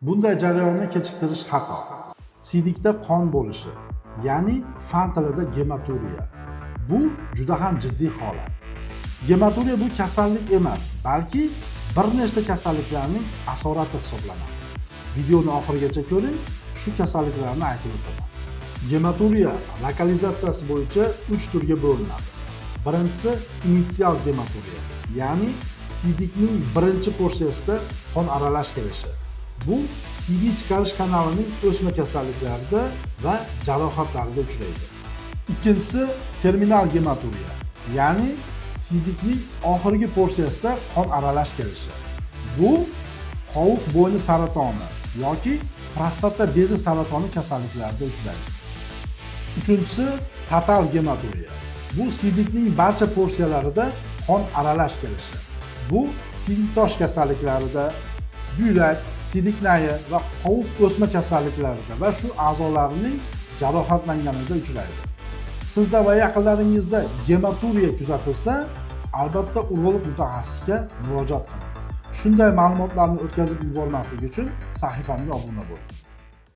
Bunday jarayonni kechiktirish xato. Siydikda qon bo'lishi, ya'ni fan tilida gematuriya. Bu juda ham jiddiy holat. Gematuriya bu kasallik emas, balki bir nechta kasalliklarning asorati hisoblanadi. Videoni oxirigacha ko'ring, shu kasalliklarni aytib o'taman. Gematuriya lokalizatsiyasi bo'yicha 3 turga bo'linadi. Birinchisi initsial gematuriya, ya'ni siydikning birinchi porsiyasida qon aralash kelishi. Bu siydik chiqarish kanalining o'sma kasalliklarida va jarohatlarida uchraydi. Ikkinchisi terminal gematuriya, ya'ni siydikning oxirgi porsiyasida qon aralash kelishi. Bu qovuq bo'yni saratoni yoki prostata bezi saratoni kasalliklarida uchraydi. Uchinchisi total gematuriya. Bu siydikning barcha porsiyalarida qon aralash kelishi. Bu siydik tosh kasalliklarida, buyrak, siydik nayi va qovuq o'sma kasalliklarida va shu a'zolarning jarohatlanganida uchraydi. Sizda va yaqinlaringizda gematuriya kuzatilsa, albatta urolog mutaxassisga murojaat qiling. Shunday ma'lumotlarni o'tkazib yubormaslik uchun sahifamga obuna bo'ling.